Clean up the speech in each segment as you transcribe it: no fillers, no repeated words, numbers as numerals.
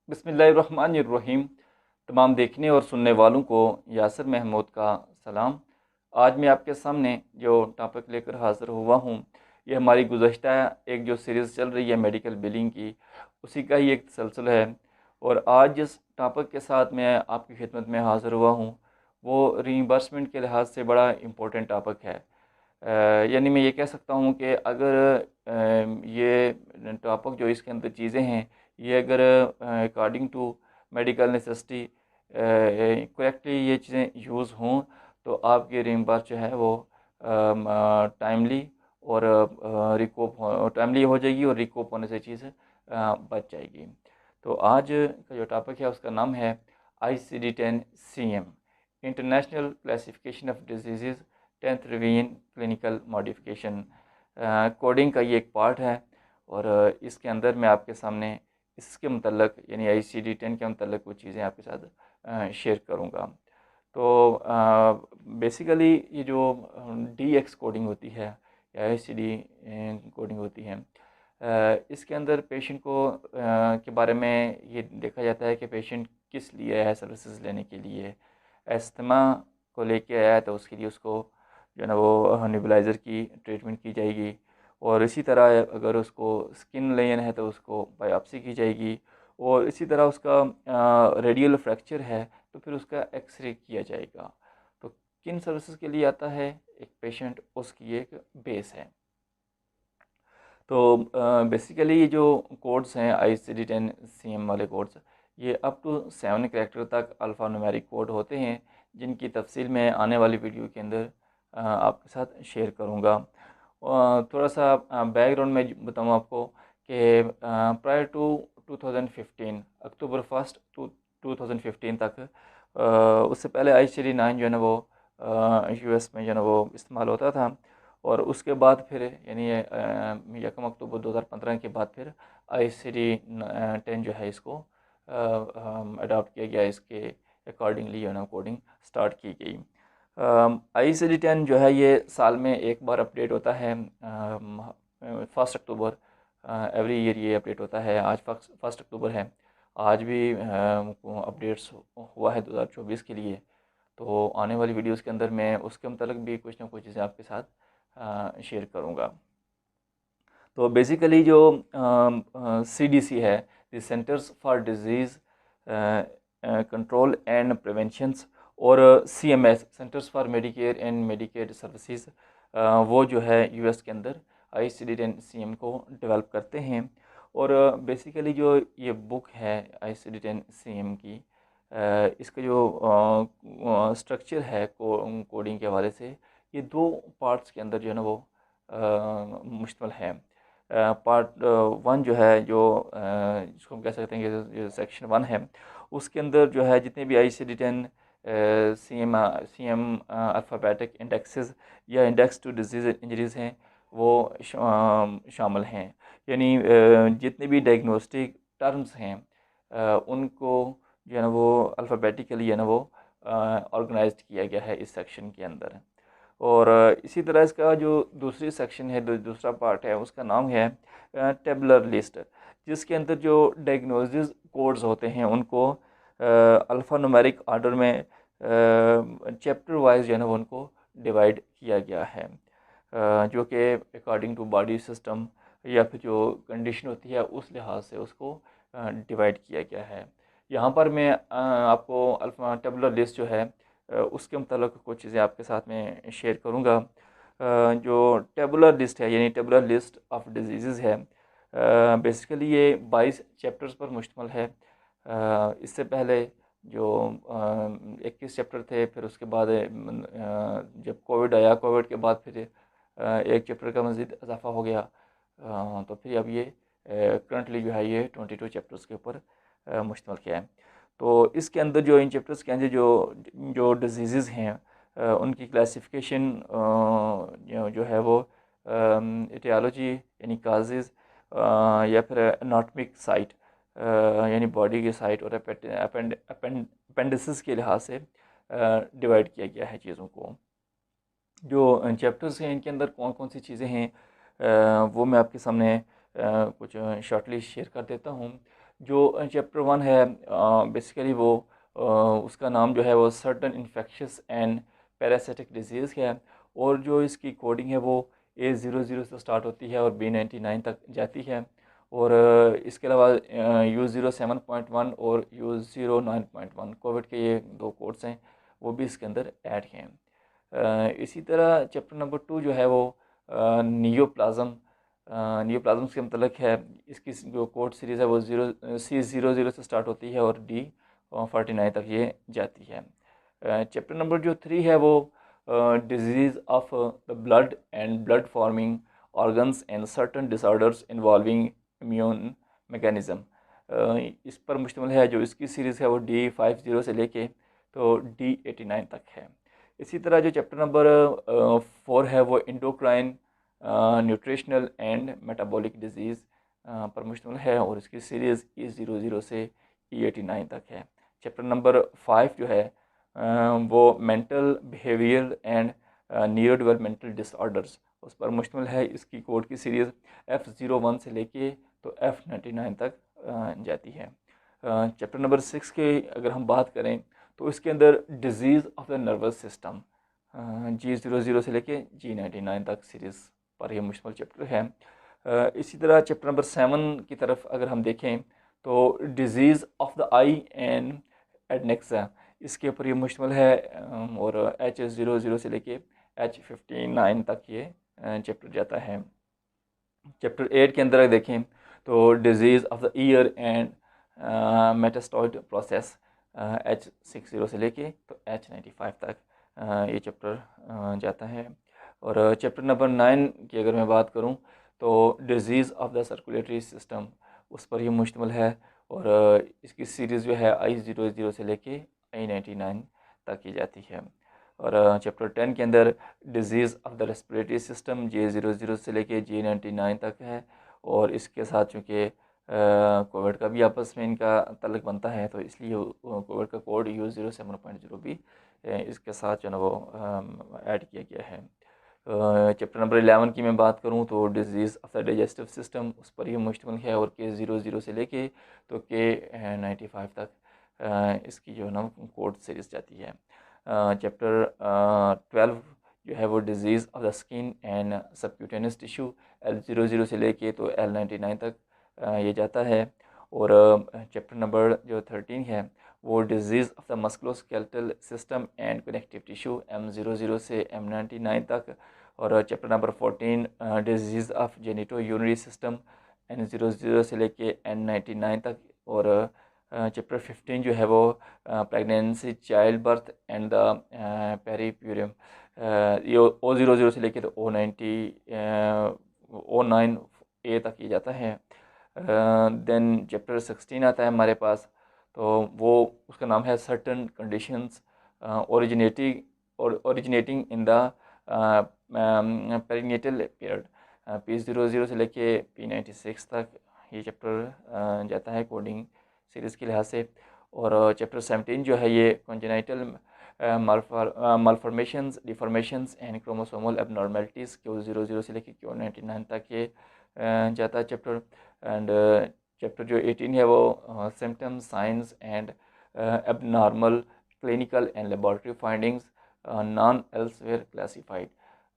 बिस्मिल्लाहिर्रहमानिर्रहीम। तमाम देखने और सुनने वालों को यासिर महमूद का सलाम। आज मैं आपके सामने जो टॉपिक लेकर हाज़िर हुआ हूँ, ये हमारी गुज़श्ता एक जो सीरीज़ चल रही है मेडिकल बिलिंग की, उसी का ही एक तसलसल है। और आज जिस टॉपिक के साथ मैं आपकी खिदमत में हाज़िर हुआ हूँ, वो रीइंबर्समेंट के लिहाज से बड़ा इम्पोर्टेंट टॉपिक है। यानी मैं ये कह सकता हूँ कि अगर ये टॉपिक जो इसके अंदर चीज़ें हैं, ये अगर according to medical necessity correctly ये चीज़ें यूज़ हों, तो आपकी रीइंबर्स जो है वो टाइमली और रिकूप टाइमली हो जाएगी और रिकूप होने से चीज़ बच जाएगी। तो आज का जो टॉपिक है उसका नाम है ICD-10-CM, international classification of disease 10th revision clinical modification. Coding का ये एक पार्ट है और इसके अंदर मैं आपके सामने इसके मतलब यानी ICD-10 के मतलब कुछ चीज़ें आपके साथ शेयर करूँगा। तो बेसिकली ये जो DX कोडिंग होती है या ICD कोडिंग होती है, इसके अंदर पेशेंट को के बारे में ये देखा जाता है कि पेशेंट किस लिए आया है सर्विसेज लेने के लिए। अस्थमा को लेके आया है तो उसके लिए उसको जो है ना वो नेबुलाइज़र की ट्रीटमेंट की जाएगी। और इसी तरह अगर उसको स्किन लेन है तो उसको बायोप्सी की जाएगी। और इसी तरह उसका रेडियल फ्रैक्चर है तो फिर उसका एक्सरे किया जाएगा। तो किन सर्विसेज के लिए आता है एक पेशेंट, उसकी एक बेस है। तो बेसिकली ये जो कोड्स हैं ICD-10-CM वाले कोड्स, ये अप टू 7 कैरेक्टर तक अल्फ़ा न्यूमेरिक कोड होते हैं, जिनकी तफसील मैं आने वाली वीडियो के अंदर आपके साथ शेयर करूँगा। थोड़ा सा बैकग्राउंड में बताऊँ आपको कि प्रायर टू 2015 अक्टूबर 1 2015 तक, उससे पहले ICD-9 जो है ना वो US में जो है ना वो इस्तेमाल होता था। और उसके बाद फिर यानी 1 अक्टूबर 2015 के बाद फिर ICD-10 जो है इसको अडॉप्ट किया गया, इसके अकॉर्डिंगली जो है ना कोडिंग स्टार्ट की गई। ICD-10 जो है ये साल में एक बार अपडेट होता है, 1 अक्टूबर एवरी ईयर ये अपडेट होता है। आज 1 अक्टूबर है, आज भी अपडेट्स हुआ है 2024 के लिए। तो आने वाली वीडियोस के अंदर मैं उसके मतलब भी कुछ ना कुछ चीज़ें आपके साथ शेयर करूँगा। तो बेसिकली जो CDC है, the centres for disease control and preventions, और CMS centres for Medicare and Medicaid services, वो जो है US के अंदर ICD-10-CM को डेवलप करते हैं। और बेसिकली जो ये बुक है ICD-10-CM की, इसका जो स्ट्रक्चर है कोडिंग के हवाले से, ये 2 पार्ट्स के अंदर जो है ना वो मुश्तमिल है। पार्ट 1 जो है, जो जिसको हम कह सकते हैं कि जो सेक्शन 1 है, उसके अंदर जो है जितने भी ICD-10 CM अल्फ़ाबेटिक इंडेक्सेस या इंडेक्स टू डिजीज़ इंजरीज़ हैं वो शामिल हैं। यानी जितने भी डायग्नोस्टिक टर्म्स हैं उनको जो है ना वो अल्फ़ाबेटिकली है ना वो ऑर्गेनाइज्ड किया गया है इस सेक्शन के अंदर। और इसी तरह इसका जो दूसरी सेक्शन है, दूसरा पार्ट है, उसका नाम है टेबुलर लिस्ट, जिसके अंदर जो डायग्नोसिस कोड्स होते हैं उनको अल्फ़ा न्यूमेरिक ऑर्डर में चैप्टर वाइज जो है ना वो उनको डिवाइड किया गया है, जो कि अकॉर्डिंग टू बॉडी सिस्टम या फिर जो कंडीशन होती है उस लिहाज से उसको डिवाइड किया गया है। यहाँ पर मैं आपको अल्फ़ा टेबुलर लिस्ट जो है उसके मतलब कुछ चीज़ें आपके साथ में शेयर करूँगा। जो टेबुलर लिस्ट है यानी टेबुलर लिस्ट ऑफ डिजीज़ है, बेसिकली ये 22 चैप्टर्स पर मुश्तमिल है। इससे पहले जो 21 चैप्टर थे, फिर उसके बाद जब कोविड आया, कोविड के बाद फिर एक चैप्टर का मज़ीद इजाफा हो गया। तो फिर अब ये करंटली जो है ये 22 चैप्टर्स के ऊपर मुश्तमिल किया है। तो इसके अंदर जो इन चैप्टर्स के अंदर जो जो डिजीज़ हैं उनकी क्लासिफिकेशन जो है वो एटियोलॉजी यानी काजेज़, या फिर एनाटॉमिक साइट यानी बॉडी की साइट, और अपेंडिसेस के लिहाज से डिवाइड किया गया है चीज़ों को। जो चैप्टर्स हैं इनके अंदर कौन कौन सी चीज़ें हैं वो मैं आपके सामने कुछ शॉर्टली शेयर कर देता हूँ। जो चैप्टर 1 है बेसिकली वो उसका नाम जो है वो certain infectious and parasitic disease है, और जो इसकी कोडिंग है वो A00 से स्टार्ट होती है और B99 तक जाती है। और इसके अलावा U07.1 और U09.1 कोविड के ये 2 कोड्स हैं, वो भी इसके अंदर ऐड हैं। इसी तरह चैप्टर नंबर 2 जो है वो नियोप्लाज्म नियोप्लाज्म से मतलब है, इसकी जो कोड सीरीज़ है वो C00 से स्टार्ट होती है और D49 तक ये जाती है। चैप्टर नंबर जो 3 है वो disease of the blood and blood forming organs and certain disorders involving immune mechanism, इस पर मुश्तमिल है। जो इसकी सीरीज़ है वो D50 से लेके तो D89 तक है। इसी तरह जो चैप्टर नंबर 4 है वो endocrine nutritional and metabolic disease पर मुश्तमिल है, और इसकी सीरीज़ E00 से E89 तक है। चैप्टर नंबर 5 जो है वो mental behaviour and neuro developmental disorders उस पर मुश्तमिल है। इसकी कोड की सीरीज़ F01 से लेके तो F99 तक जाती है। चैप्टर नंबर 6 की अगर हम बात करें तो इसके अंदर disease of the nervous system G00 से लेके G99 तक सीरीज़ पर यह मुश्तमिल चैप्टर है। इसी तरह चैप्टर नंबर 7 की तरफ अगर हम देखें तो disease of the I and adnexa, इसके ऊपर ये मुश्तमिल है, और H00 से लेके H59 तक ये चैप्टर जाता है। चैप्टर 8 के अंदर देखें तो disease of the ear and mastoid process H60 से लेके तो H95 तक ये चैप्टर जाता है। और चैप्टर नंबर 9 की अगर मैं बात करूं तो disease of the circulatory system उस पर ही मुश्तमिल है, और इसकी सीरीज़ जो है I00 से लेके I99 तक की जाती है। और चैप्टर 10 के अंदर disease of the respiratory system J00 से लेके J99 तक है, और इसके साथ चूँकि कोविड का भी आपस में इनका तल्लुक़ बनता है, तो इसलिए कोविड का कोड U07.0 भी इसके साथ जो है वो ऐड किया गया है। चैप्टर नंबर 11 की मैं बात करूं तो disease of the digestive system उस पर ही मुश्तमिल है, और K00 से लेके तो K95 तक इसकी जो है ना कोड सीरीज़ जाती है। चैप्टर 12 जो है वो disease of the skin and subcutaneous tissue L00 से लेके तो L99 तक ये जाता है। और चैप्टर नंबर जो 13 है वो disease of the musculoskeletal system and connective tissue M00 से M99 तक। और chapter number 14 disease of genito urinary system N00 से लेके N99 तक। और चैप्टर 15 जो है वो pregnancy child birth and the puerperium, ये O00 से लेके तो O9A तक ये जाता है। देन चैप्टर 16 आता है हमारे पास, तो वो उसका नाम है certain conditions originating in the perinatal period, P00 से लेके P96 तक ये चैप्टर जाता है कोडिंग सीरीज़ के लिहाज से। और चैप्टर 17 जो है ये congenital मालफॉर्मेशंस deformations and chromosomal abnormalities Q00 से लेके Q99 तक ये जाता है चैप्टर। एंड चैप्टर जो 18 है वो symptoms science and abnormal clinical and laboratory findings non elsewhere classified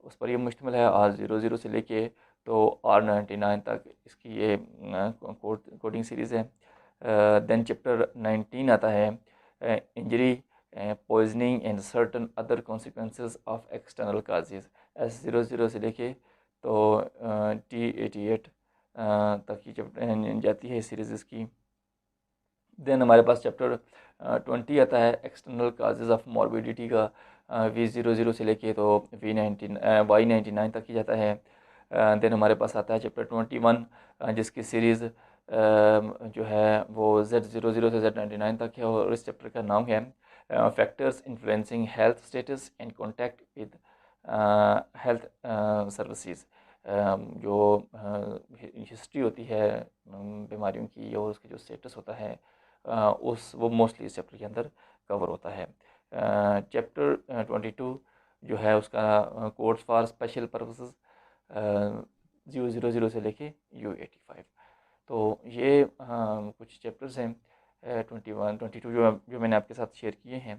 उस पर ये मुश्तमिल है। R00 से लेके तो R99 तक इसकी ये कोडिंग सीरीज़ है। देन चैप्टर 19 आता है injury poisoning and certain other consequences of external causes S00 से लेके तो T88 तक की चैप्टर जाती है सीरीज़ इसकी। देन हमारे पास चैप्टर 20 आता है एक्सटर्नल काजेज़ ऑफ मॉर्बिडिटी का V00 से लेके तो Y99 तक की जाता है। देन हमारे पास आता है चैप्टर 21 जिसकी सीरीज़ जो है वो Z00 से Z99 तक है, और इस चैप्टर का नाम है factors influencing health status and contact with health services, जो हिस्ट्री होती है बीमारियों की और उसके जो स्टेटस होता है वो मोस्टली इस चैप्टर के अंदर कवर होता है। चैप्टर 22 जो है उसका codes for special purposes U00 से लेके U85। तो ये कुछ चैप्टर्स हैं 21 22 जो मैंने आपके साथ शेयर किए हैं।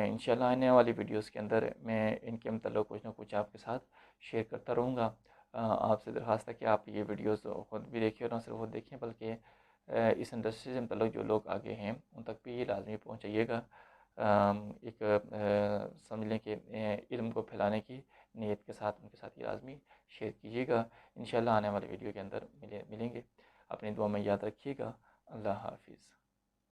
इंशाल्लाह आने वाली वीडियोस के अंदर मैं इनके मतलब कुछ ना कुछ आपके साथ शेयर करता रहूँगा। आपसे दरख्वास्त है कि आप ये वीडियोस ख़ुद भी देखिए और ना सिर्फ खुद देखें बल्कि इस इंडस्ट्री से मतलब जो लोग आगे हैं उन तक भी ये लाजमी पहुँचाइएगा। एक समझ लें कि इल्म को फैलाने की नीयत के साथ उनके साथ ये लाजमी शेयर कीजिएगा। इंशाल्लाह आने वाले वीडियो के अंदर मिलेंगे। अपनी दुआ में याद रखिएगा। अल्लाह हाफिज़।